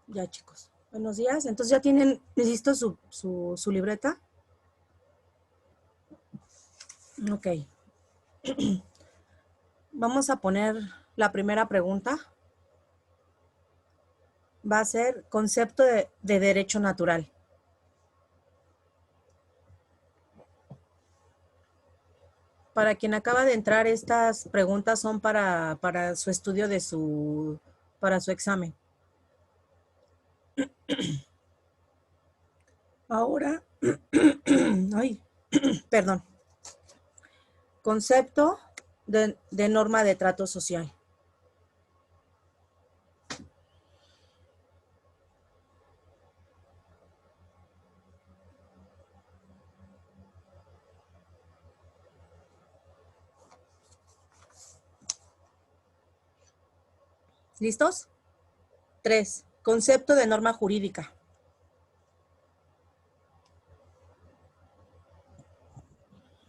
Ya, chicos. Buenos días. Entonces, ¿ya tienen listo su libreta? Ok. Vamos a poner la primera pregunta. Va a ser concepto de derecho natural. Para quien acaba de entrar, estas preguntas son para su estudio para su examen. Ahora, ay, perdón. Concepto de norma de trato social. ¿Listos? 3. Concepto de norma jurídica.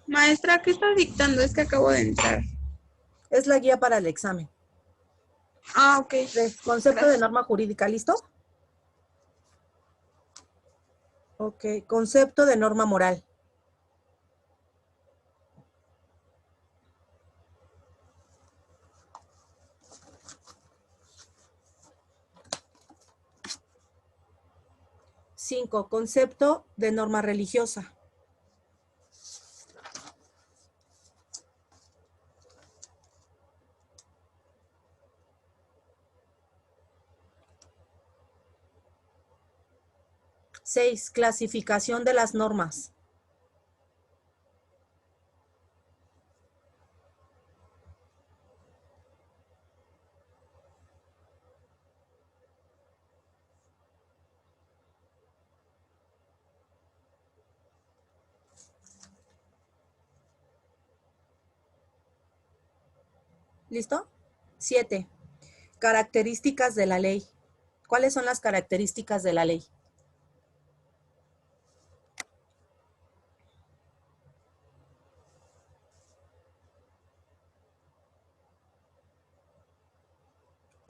Maestra, ¿qué está dictando? Es que acabo de entrar. Es la guía para el examen. Ah, ok. 3. Concepto de Gracias. norma jurídica. ¿Listo? Ok. Concepto de norma moral. Cinco. Concepto de norma religiosa. 6. Clasificación de las normas. ¿Listo? 7. Características de la ley. ¿Cuáles son las características de la ley?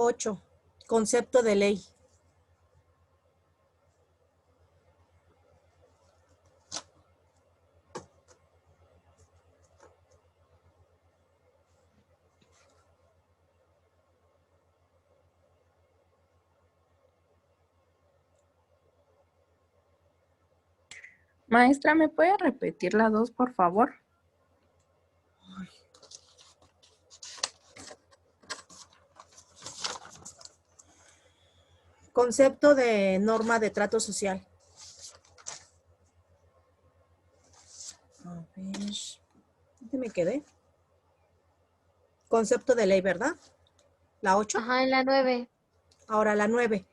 8. Concepto de ley. Maestra, ¿me puede repetir la 2, por favor? Concepto de norma de trato social. A ver, ¿dónde me quedé? Concepto de ley, ¿verdad? La 8. Ajá, en la 9. Ahora la 9.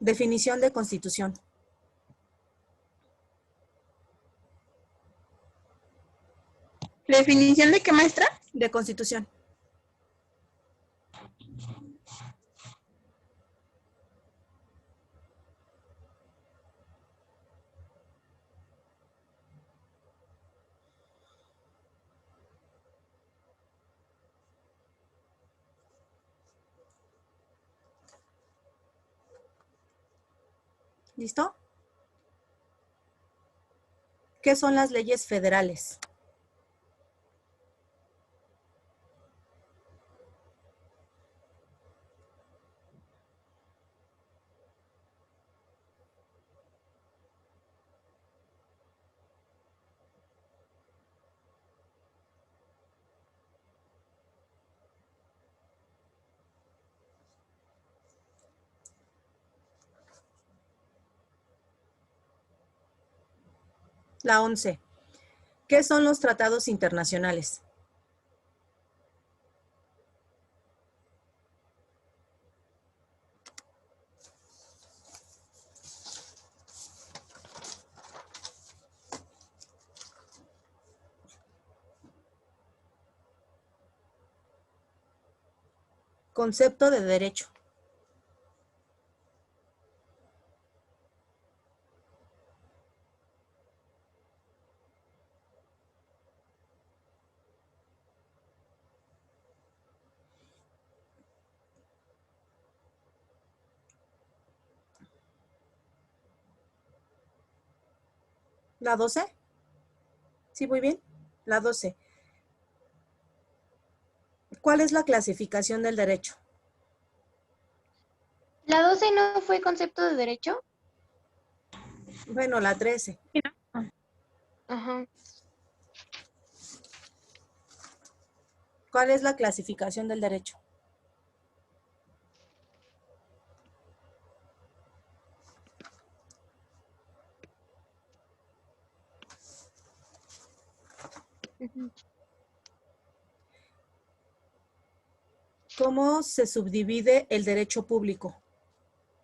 Definición de constitución. ¿La definición de qué, maestra? De constitución. ¿Listo? ¿Qué son las leyes federales? La 11. ¿Qué son los tratados internacionales? Concepto de derecho. ¿La 12? ¿Sí, muy bien? La 12. ¿Cuál es la clasificación del derecho? ¿La 12 no fue concepto de derecho? Bueno, la 13. Ajá. ¿Cuál es la clasificación del derecho? Ujú. ¿Cómo se subdivide el derecho público?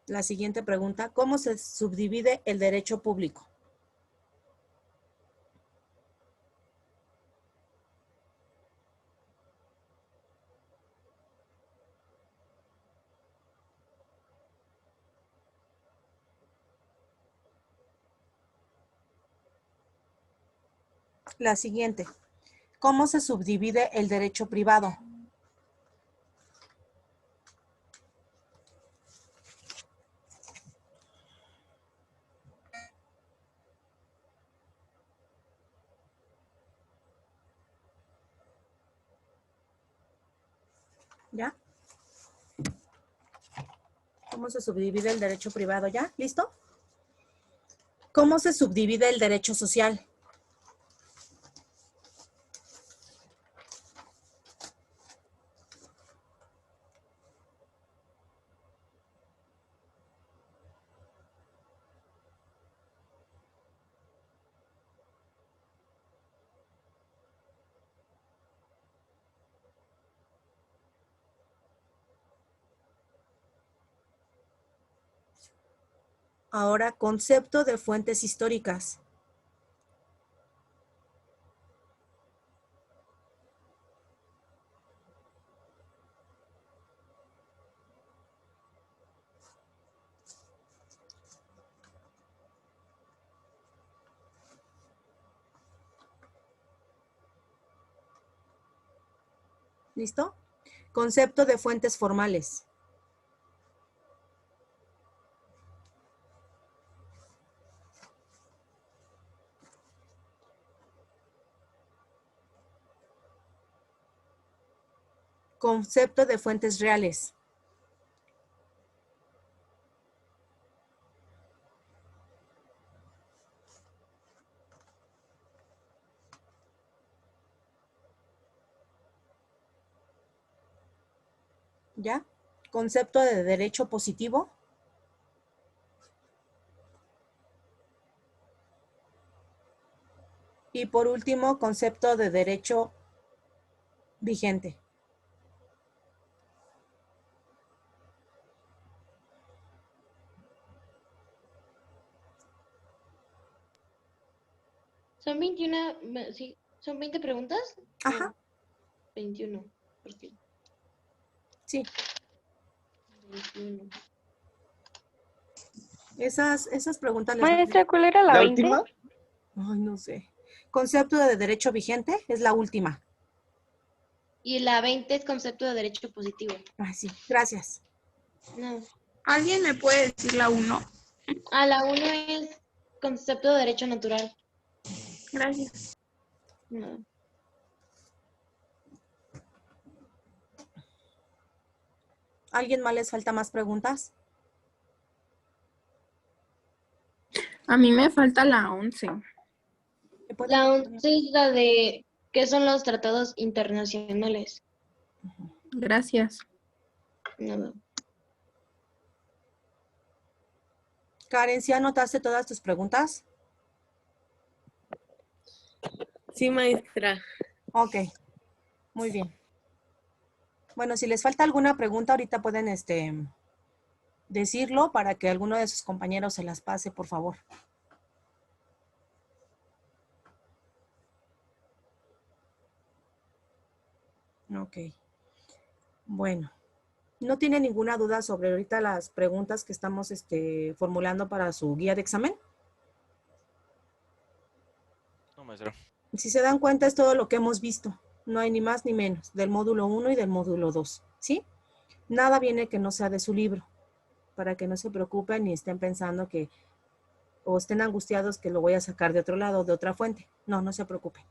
La siguiente pregunta, ¿cómo se subdivide el derecho público? La siguiente, ¿cómo se subdivide el derecho privado? ¿Ya? ¿Cómo se subdivide el derecho privado? ¿Ya? ¿Listo? ¿Cómo se subdivide el derecho social? Ahora, concepto de fuentes históricas. ¿Listo? Concepto de fuentes formales. Concepto de fuentes reales. ¿Ya? Concepto de derecho positivo. Y por último, concepto de derecho vigente. ¿Son 21? Sí, ¿son 20 preguntas? Ajá, 21. Porque sí. 21. Esas preguntas les... Maestra, ¿cuál era la ¿La 20? última? Ay, no sé. Concepto de derecho vigente es la última. Y la 20 es concepto de derecho positivo. Ay, sí, gracias. No. ¿Alguien me puede decir la 1? La 1 es concepto de derecho natural. Gracias. No. ¿Alguien más les falta más preguntas? A mí me falta la 11. ¿Me pueden- La 11 es la de qué son los tratados internacionales. Gracias. No. Karen, ¿sí anotaste todas tus preguntas? Sí, maestra. Ok, muy bien. Bueno, si les falta alguna pregunta, ahorita pueden decirlo para que alguno de sus compañeros se las pase, por favor. Ok. Bueno, ¿no tiene ninguna duda sobre ahorita las preguntas que estamos formulando para su guía de examen? No, maestra. Si se dan cuenta, es todo lo que hemos visto. No hay ni más ni menos, del módulo 1 y del módulo 2, ¿sí? Nada viene que no sea de su libro, para que no se preocupen ni estén pensando que o estén angustiados que lo voy a sacar de otro lado, de otra fuente. No, no se preocupen.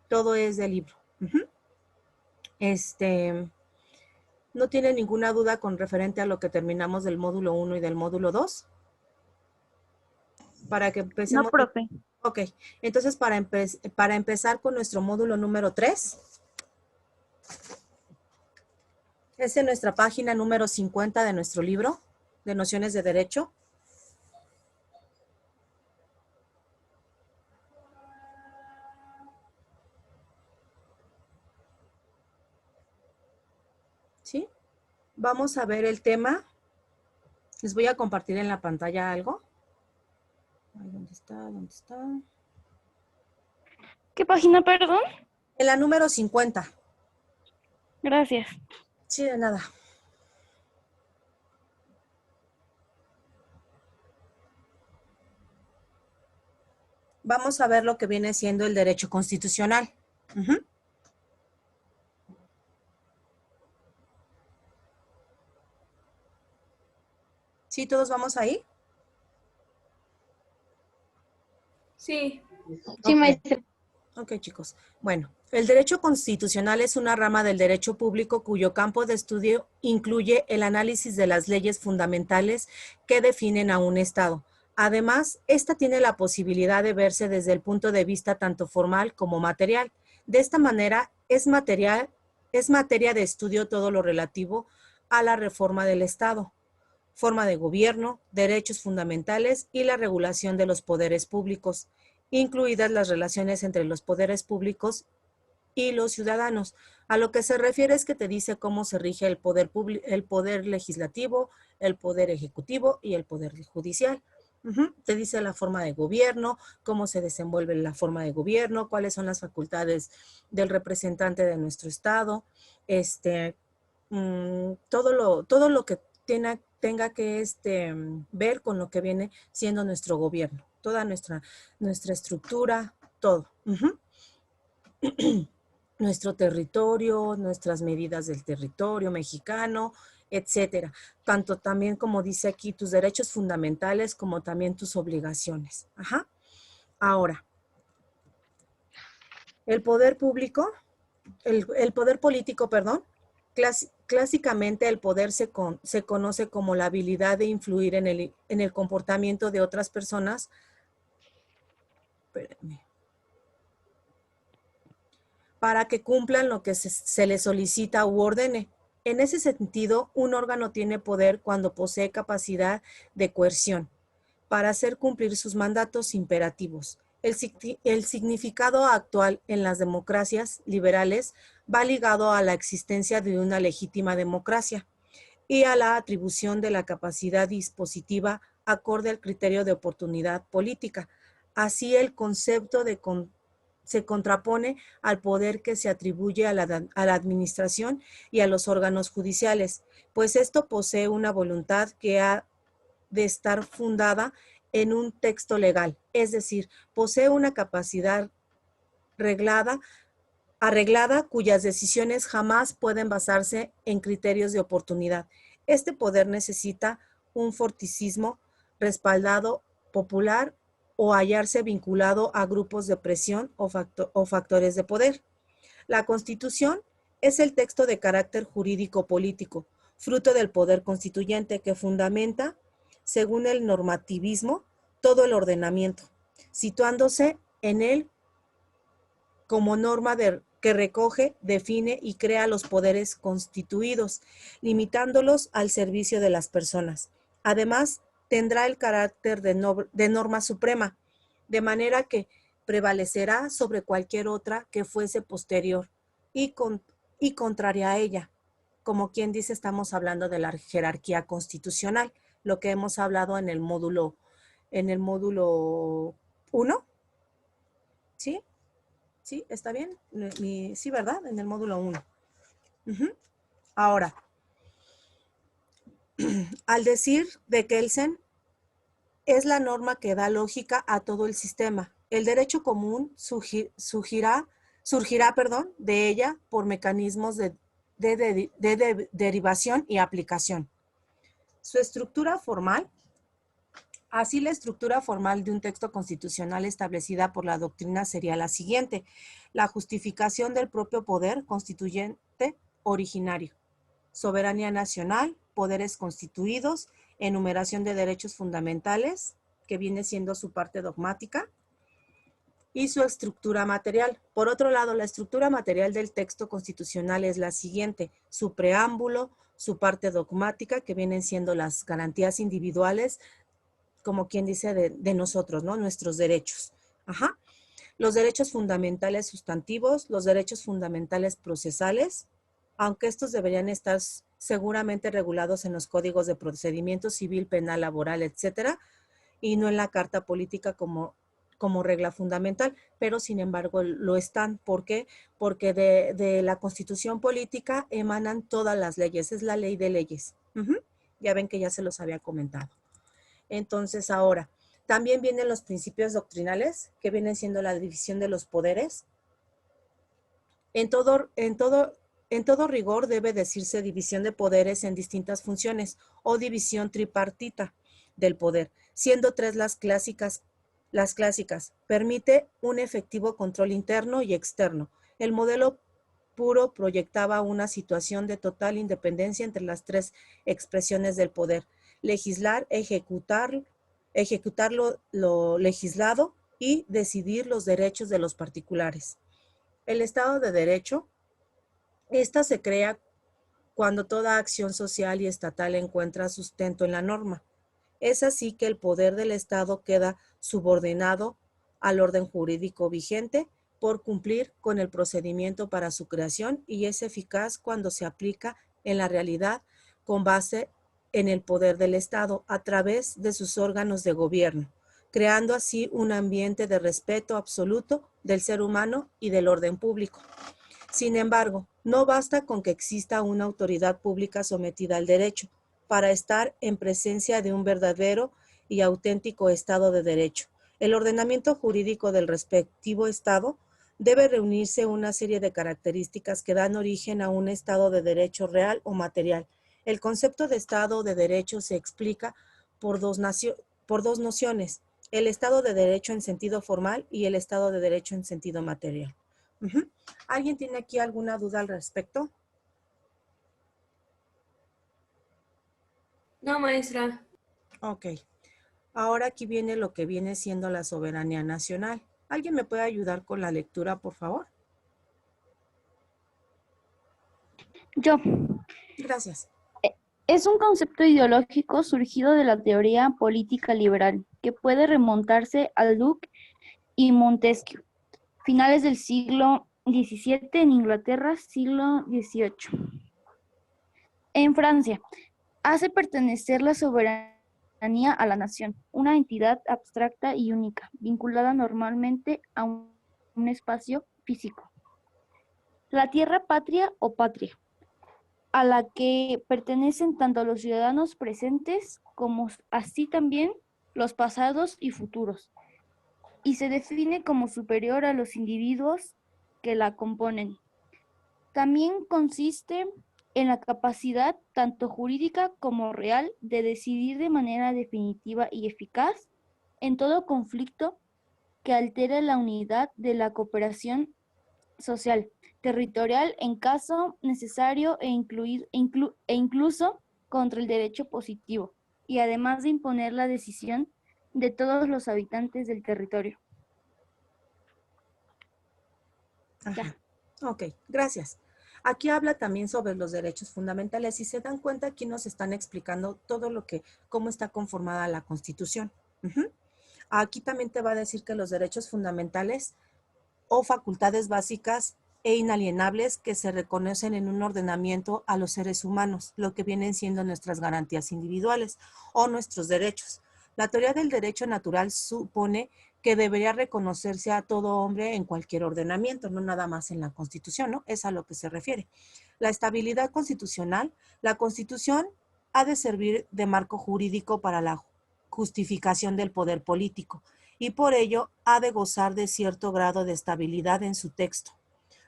Todo es del libro. ¿No tiene ninguna duda con referente a lo que terminamos del módulo 1 y del módulo 2? Para que empecemos. No, profe. Ok, entonces para empezar con nuestro módulo número 3, es en nuestra página número 50 de nuestro libro de Nociones de Derecho. ¿Sí? Vamos a ver el tema. Les voy a compartir en la pantalla algo. Ay, ¿dónde está? ¿Dónde está? ¿Qué página, perdón? En la número 50. Gracias. Sí, de nada. Vamos a ver lo que viene siendo el derecho constitucional. ¿Sí, todos vamos ahí? Sí. Sí, Ok. maestra. Ok, chicos. Bueno, el derecho constitucional es una rama del derecho público cuyo campo de estudio incluye el análisis de las leyes fundamentales que definen a un Estado. Además, esta tiene la posibilidad de verse desde el punto de vista tanto formal como material. De esta manera, es materia de estudio todo lo relativo a la reforma del Estado, forma de gobierno, derechos fundamentales y la regulación de los poderes públicos, incluidas las relaciones entre los poderes públicos y los ciudadanos. A lo que se refiere es que te dice cómo se rige el poder legislativo, el poder ejecutivo y el poder judicial. Te dice la forma de gobierno, cómo se desenvuelve la forma de gobierno, cuáles son las facultades del representante de nuestro Estado, todo lo que tenga que ver con lo que viene siendo nuestro gobierno, toda nuestra estructura, todo. Nuestro territorio, nuestras medidas del territorio mexicano, etcétera. Tanto también, como dice aquí, tus derechos fundamentales como también tus obligaciones. Ahora, el poder público, el poder político, perdón, clásicamente el poder se conoce como la habilidad de influir en el comportamiento de otras personas. Espérenme. Para que cumplan lo que se les solicita u ordene. En ese sentido, un órgano tiene poder cuando posee capacidad de coerción para hacer cumplir sus mandatos imperativos. El significado actual en las democracias liberales va ligado a la existencia de una legítima democracia y a la atribución de la capacidad dispositiva acorde al criterio de oportunidad política. Así, el concepto se contrapone al poder que se atribuye a la administración y a los órganos judiciales, pues esto posee una voluntad que ha de estar fundada en un texto legal, es decir, posee una capacidad arreglada cuyas decisiones jamás pueden basarse en criterios de oportunidad. Este poder necesita un forticismo respaldado popular o hallarse vinculado a grupos de presión o factores de poder. La Constitución es el texto de carácter jurídico-político, fruto del poder constituyente que fundamenta, según el normativismo, todo el ordenamiento, situándose en él como norma que recoge, define y crea los poderes constituidos, limitándolos al servicio de las personas. Además, tendrá el carácter de norma suprema, de manera que prevalecerá sobre cualquier otra que fuese posterior y contraria a ella. Como quien dice, estamos hablando de la jerarquía constitucional, lo que hemos hablado en el módulo 1, ¿sí? ¿Sí? ¿Está bien? Sí, ¿verdad? En el módulo 1. Ahora, al decir de Kelsen, es la norma que da lógica a todo el sistema. El derecho común surgirá de ella por mecanismos de derivación y aplicación. Su estructura formal Así, la estructura formal de un texto constitucional establecida por la doctrina sería la siguiente: la justificación del propio poder constituyente originario, soberanía nacional, poderes constituidos, enumeración de derechos fundamentales, que viene siendo su parte dogmática, y su estructura material. Por otro lado, la estructura material del texto constitucional es la siguiente: su preámbulo, su parte dogmática, que vienen siendo las garantías individuales, como quien dice, de nosotros, ¿no? Nuestros derechos. Ajá. Los derechos fundamentales sustantivos, los derechos fundamentales procesales, aunque estos deberían estar seguramente regulados en los códigos de procedimiento civil, penal, laboral, etcétera, y no en la Carta Política como regla fundamental, pero sin embargo lo están. ¿Por qué? Porque de la Constitución Política emanan todas las leyes, es la ley de leyes. Ya ven que ya se los había comentado. Entonces, ahora, también vienen los principios doctrinales, que vienen siendo la división de los poderes. En todo rigor debe decirse división de poderes en distintas funciones o división tripartita del poder, siendo tres las clásicas. Permite un efectivo control interno y externo. El modelo puro proyectaba una situación de total independencia entre las tres expresiones del poder: legislar, ejecutar lo legislado y decidir los derechos de los particulares. El Estado de Derecho, esta se crea cuando toda acción social y estatal encuentra sustento en la norma. Es así que el poder del Estado queda subordinado al orden jurídico vigente por cumplir con el procedimiento para su creación, y es eficaz cuando se aplica en la realidad con base en el poder del Estado a través de sus órganos de gobierno, creando así un ambiente de respeto absoluto del ser humano y del orden público. Sin embargo, no basta con que exista una autoridad pública sometida al derecho para estar en presencia de un verdadero y auténtico Estado de Derecho. El ordenamiento jurídico del respectivo Estado debe reunirse una serie de características que dan origen a un Estado de Derecho real o material. El concepto de Estado de Derecho se explica por dos nociones: el Estado de Derecho en sentido formal y el Estado de Derecho en sentido material. ¿Alguien tiene aquí alguna duda al respecto? No, maestra. Ok. Ahora aquí viene lo que viene siendo la soberanía nacional. ¿Alguien me puede ayudar con la lectura, por favor? Yo. Gracias. Es un concepto ideológico surgido de la teoría política liberal, que puede remontarse a Locke y Montesquieu, finales del siglo XVII en Inglaterra, siglo XVIII. En Francia, hace pertenecer la soberanía a la nación, una entidad abstracta y única, vinculada normalmente a un espacio físico. La tierra patria o patria, a la que pertenecen tanto los ciudadanos presentes como así también los pasados y futuros, y se define como superior a los individuos que la componen. También consiste en la capacidad, tanto jurídica como real, de decidir de manera definitiva y eficaz en todo conflicto que altere la unidad de la cooperación social, territorial en caso necesario e incluso contra el derecho positivo, y además de imponer la decisión de todos los habitantes del territorio. Ajá. Ok, gracias. Aquí habla también sobre los derechos fundamentales. Si se dan cuenta, aquí nos están explicando todo cómo está conformada la Constitución. Aquí también te va a decir que los derechos fundamentales o facultades básicas e inalienables que se reconocen en un ordenamiento a los seres humanos, lo que vienen siendo nuestras garantías individuales o nuestros derechos. La teoría del derecho natural supone que debería reconocerse a todo hombre en cualquier ordenamiento, no nada más en la Constitución, ¿no? Es a lo que se refiere. La estabilidad constitucional. La Constitución ha de servir de marco jurídico para la justificación del poder político, y por ello ha de gozar de cierto grado de estabilidad en su texto,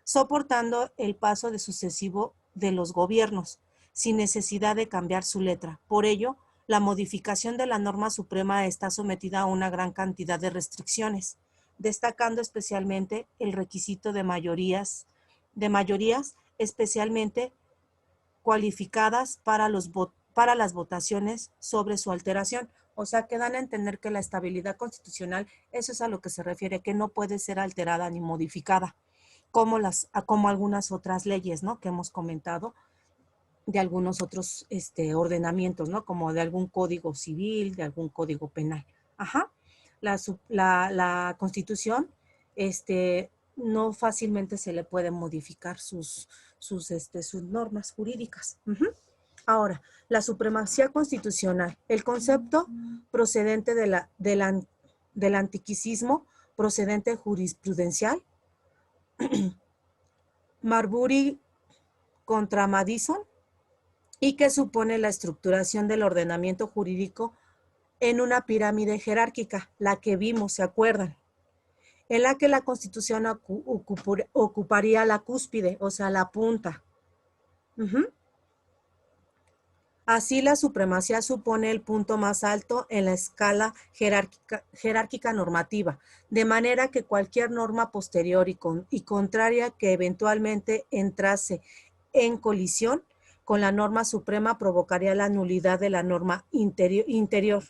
soportando el paso sucesivo de los gobiernos, sin necesidad de cambiar su letra. Por ello, La modificación de la norma suprema está sometida a una gran cantidad de restricciones, destacando especialmente el requisito de mayorías especialmente cualificadas para las votaciones sobre su alteración. O sea, que dan a entender que la estabilidad constitucional, eso es a lo que se refiere, que no puede ser alterada ni modificada, como algunas otras leyes, ¿no?, que hemos comentado, de algunos otros ordenamientos, ¿no?, como de algún código civil, de algún código penal. Ajá. La Constitución, no fácilmente se le puede modificar sus normas jurídicas. Ahora, la supremacía constitucional, el concepto procedente del antiquicismo, procedente jurisprudencial, Marbury contra Madison, y que supone la estructuración del ordenamiento jurídico en una pirámide jerárquica, la que vimos, ¿se acuerdan?, en la que la Constitución ocuparía la cúspide, o sea, la punta. Así, la supremacía supone el punto más alto en la escala jerárquica normativa, de manera que cualquier norma posterior y contraria que eventualmente entrase en colisión con la norma suprema provocaría la nulidad de la norma inferior.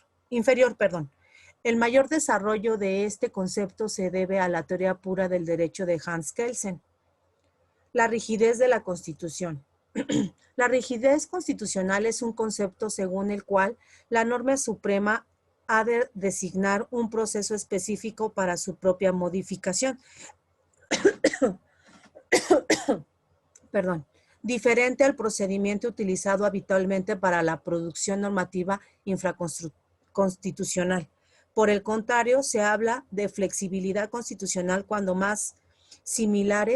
El mayor desarrollo de este concepto se debe a la teoría pura del derecho de Hans Kelsen. La rigidez de la Constitución. La rigidez constitucional es un concepto según el cual la norma suprema ha de designar un proceso específico para su propia modificación. Perdón. Diferente al procedimiento utilizado habitualmente para la producción normativa infraconstitucional. Por el contrario, se habla de flexibilidad constitucional cuando más similar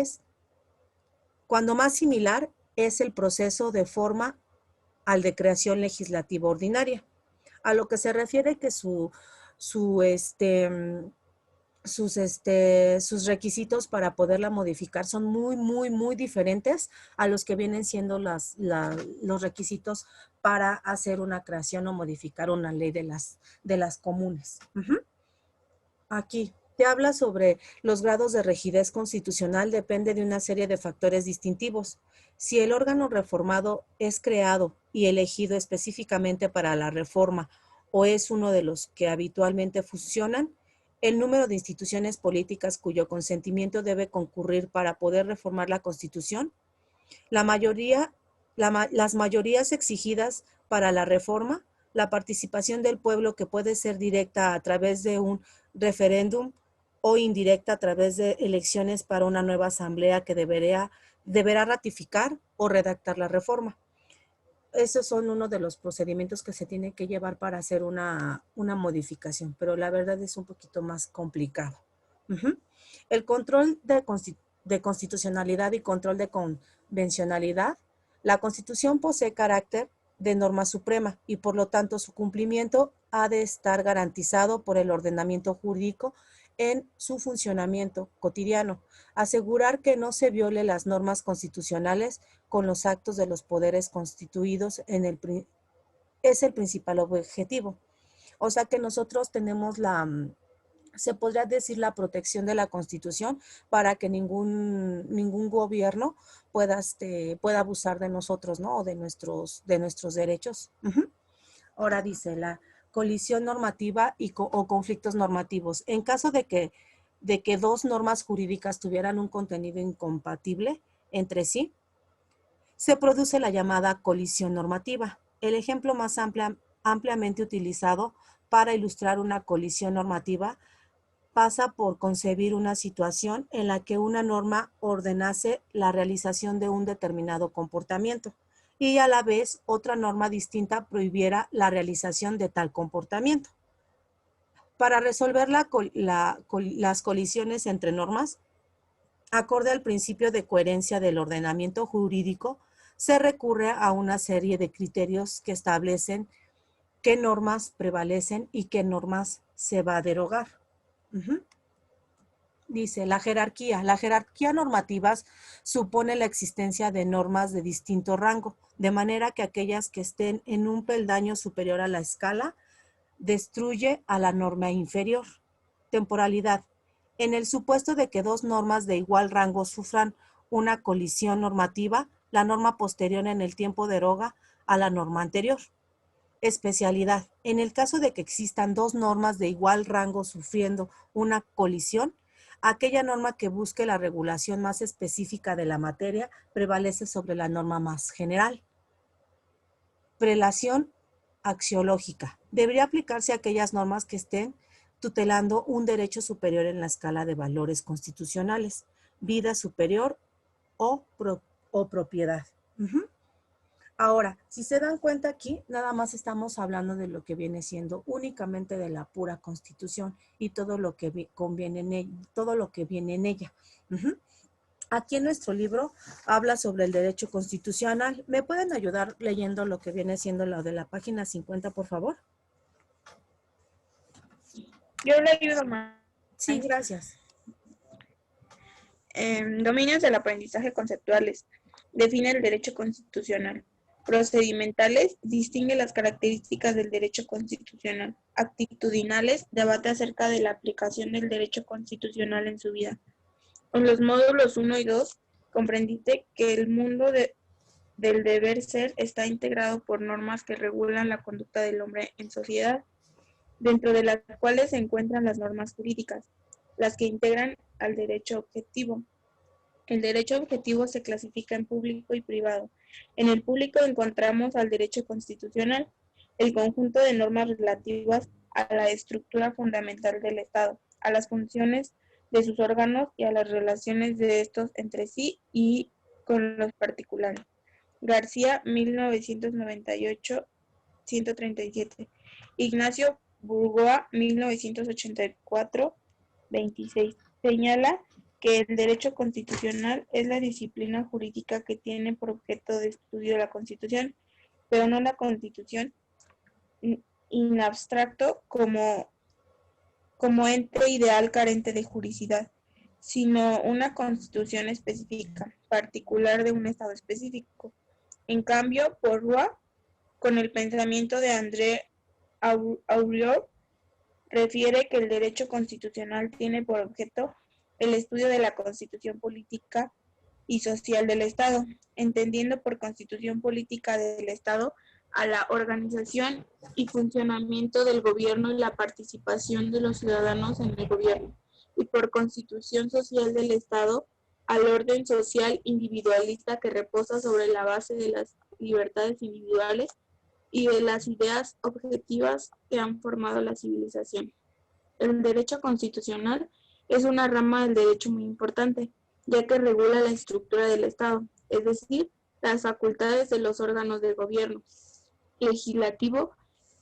es el proceso de forma al de creación legislativa ordinaria. A lo que se refiere que sus requisitos para poderla modificar son muy, muy, muy diferentes a los que vienen siendo los requisitos para hacer una creación o modificar una ley de las comunes. Aquí te habla sobre los grados de rigidez constitucional, depende de una serie de factores distintivos. Si el órgano reformado es creado y elegido específicamente para la reforma o es uno de los que habitualmente funcionan, el número de instituciones políticas cuyo consentimiento debe concurrir para poder reformar la Constitución, las mayorías exigidas para la reforma, la participación del pueblo que puede ser directa a través de un referéndum o indirecta a través de elecciones para una nueva asamblea que deberá ratificar o redactar la reforma. Esos son uno de los procedimientos que se tiene que llevar para hacer una modificación, pero la verdad es un poquito más complicado. El control de constitucionalidad y control de convencionalidad. La Constitución posee carácter de norma suprema y por lo tanto su cumplimiento ha de estar garantizado por el ordenamiento jurídico en su funcionamiento cotidiano. Asegurar que no se violen las normas constitucionales con los actos de los poderes constituidos es el principal objetivo. O sea que nosotros tenemos se podría decir, la protección de la Constitución para que ningún gobierno pueda abusar de nosotros, ¿no?, o de nuestros derechos. Ahora dice la colisión normativa o conflictos normativos. En caso de que dos normas jurídicas tuvieran un contenido incompatible entre sí, se produce la llamada colisión normativa. El ejemplo más ampliamente utilizado para ilustrar una colisión normativa pasa por concebir una situación en la que una norma ordenase la realización de un determinado comportamiento y a la vez otra norma distinta prohibiera la realización de tal comportamiento. Para resolver las colisiones entre normas, acorde al principio de coherencia del ordenamiento jurídico, se recurre a una serie de criterios que establecen qué normas prevalecen y qué normas se va a derogar. Dice, la jerarquía. La jerarquía normativa supone la existencia de normas de distinto rango, de manera que aquellas que estén en un peldaño superior a la escala destruye a la norma inferior. Temporalidad. En el supuesto de que dos normas de igual rango sufran una colisión normativa, la norma posterior en el tiempo deroga a la norma anterior. Especialidad. En el caso de que existan dos normas de igual rango sufriendo una colisión, aquella norma que busque la regulación más específica de la materia prevalece sobre la norma más general. Prelación axiológica. Debería aplicarse a aquellas normas que estén tutelando un derecho superior en la escala de valores constitucionales, vida superior o propiedad. Ahora, si se dan cuenta aquí, nada más estamos hablando de lo que viene siendo únicamente de la pura Constitución y todo lo que conviene en ella, todo lo que viene en ella. Aquí en nuestro libro habla sobre el derecho constitucional. ¿Me pueden ayudar leyendo lo que viene siendo lo de la página 50, por favor? Yo le ayudo más. Sí, gracias. Dominios del aprendizaje conceptuales. Define el derecho constitucional. Procedimentales, distingue las características del derecho constitucional. Actitudinales, debate acerca de la aplicación del derecho constitucional en su vida. En los módulos 1 y 2, comprendiste que el mundo del deber ser está integrado por normas que regulan la conducta del hombre en sociedad, dentro de las cuales se encuentran las normas jurídicas, las que integran al derecho objetivo. El derecho objetivo se clasifica en público y privado. En el público encontramos al derecho constitucional, el conjunto de normas relativas a la estructura fundamental del Estado, a las funciones de sus órganos y a las relaciones de estos entre sí y con los particulares. García, 1998, 137. Ignacio Burgoa, 1984, 26. Señala que el derecho constitucional es la disciplina jurídica que tiene por objeto de estudio la Constitución, pero no la Constitución in abstracto como ente ideal carente de juridicidad, sino una Constitución específica, particular de un Estado específico. En cambio, Porrua, con el pensamiento de André Auriol, refiere que el derecho constitucional tiene por objeto el estudio de la constitución política y social del Estado, entendiendo por constitución política del Estado a la organización y funcionamiento del gobierno y la participación de los ciudadanos en el gobierno, y por constitución social del Estado al orden social individualista que reposa sobre la base de las libertades individuales y de las ideas objetivas que han formado la civilización. El derecho constitucional es una rama del derecho muy importante, ya que regula la estructura del Estado, es decir, las facultades de los órganos de gobierno, legislativo,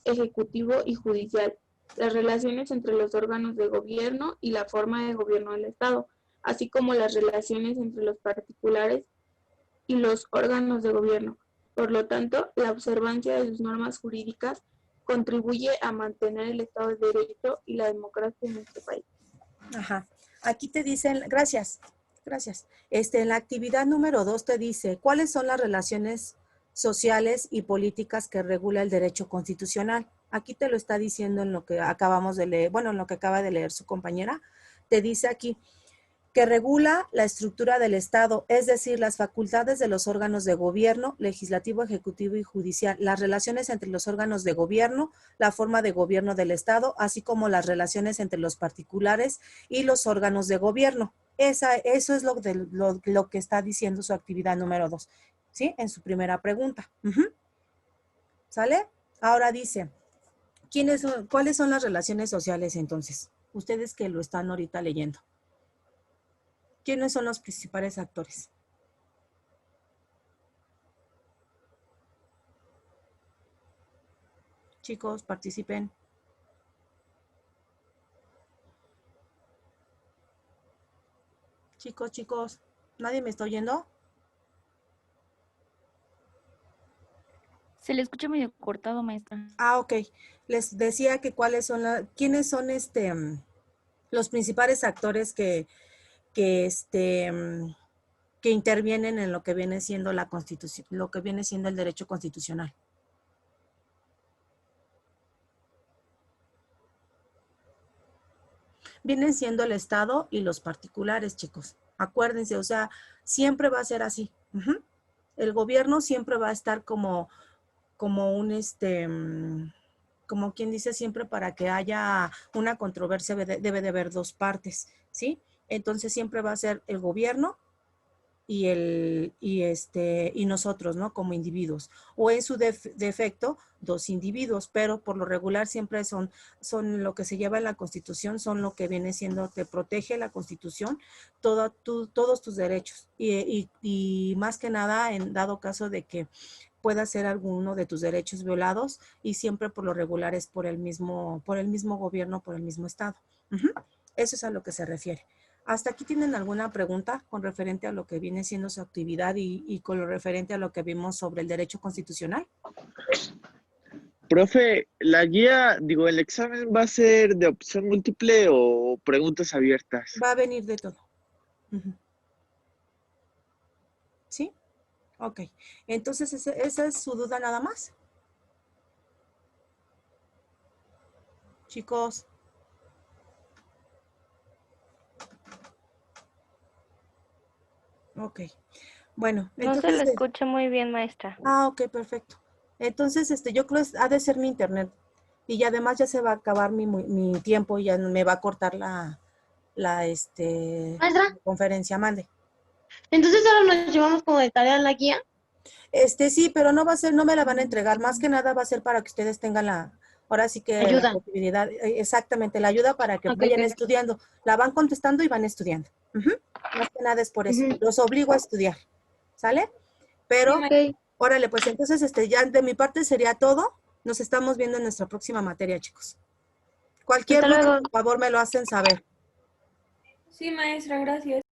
ejecutivo y judicial, las relaciones entre los órganos de gobierno y la forma de gobierno del Estado, así como las relaciones entre los particulares y los órganos de gobierno. Por lo tanto, la observancia de sus normas jurídicas contribuye a mantener el Estado de Derecho y la democracia en nuestro país. Ajá. Aquí te dicen, gracias. En la actividad número 2 te dice, ¿cuáles son las relaciones sociales y políticas que regula el derecho constitucional? Aquí te lo está diciendo en lo que acabamos de leer, bueno, en lo que acaba de leer su compañera. Te dice aquí que regula la estructura del Estado, es decir, las facultades de los órganos de gobierno, legislativo, ejecutivo y judicial, las relaciones entre los órganos de gobierno, la forma de gobierno del Estado, así como las relaciones entre los particulares y los órganos de gobierno. Eso es lo que está diciendo su actividad número 2, ¿sí? En su primera pregunta. ¿Sale? Ahora dice, ¿cuáles son las relaciones sociales entonces? Ustedes que lo están ahorita leyendo. ¿Quiénes son los principales actores? Chicos, participen. Chicos, ¿nadie me está oyendo? Se le escucha medio cortado, maestra. Ah, ok. Les decía que quiénes son los principales actores que intervienen en lo que viene siendo la Constitución, lo que viene siendo el derecho constitucional. Vienen siendo el Estado y los particulares, chicos. Acuérdense, o sea, siempre va a ser así. El gobierno siempre va a estar como como quien dice siempre, para que haya una controversia debe de haber dos partes, ¿sí? Entonces siempre va a ser el gobierno y nosotros, ¿no? Como individuos. O en su defecto, dos individuos, pero por lo regular siempre son lo que se lleva en la Constitución, son lo que viene siendo, te protege la Constitución, todos tus derechos. Y más que nada, en dado caso de que pueda ser alguno de tus derechos violados, y siempre por lo regular es por el mismo gobierno, por el mismo Estado. Eso es a lo que se refiere. ¿Hasta aquí tienen alguna pregunta con referente a lo que viene siendo su actividad y con lo referente a lo que vimos sobre el derecho constitucional? Profe, la guía, digo, ¿el examen va a ser de opción múltiple o preguntas abiertas? Va a venir de todo. ¿Sí? Ok. Entonces, ¿esa es su duda nada más? Chicos. Ok. Bueno, No se le escucha muy bien, maestra. Ah, ok, perfecto. Entonces, yo creo que ha de ser mi internet. Y además ya se va a acabar mi tiempo y ya me va a cortar la Maestra, conferencia. Mande. entonces ahora nos llevamos como de tarea la guía. Sí, pero no va a ser, no me la van a entregar. Más que nada va a ser para que ustedes tengan ahora sí que Ayuda. la posibilidad, exactamente, la ayuda para que Ok, vayan ok. estudiando. La van contestando y van estudiando. Más que nada es por eso. Ujú. Los obligo a estudiar. ¿Sale? Pero, Ok. órale, pues entonces, ya de mi parte sería todo. Nos estamos viendo en nuestra próxima materia, chicos. Cualquier Hasta duda, luego. por favor, me lo hacen saber. Sí, maestra, gracias.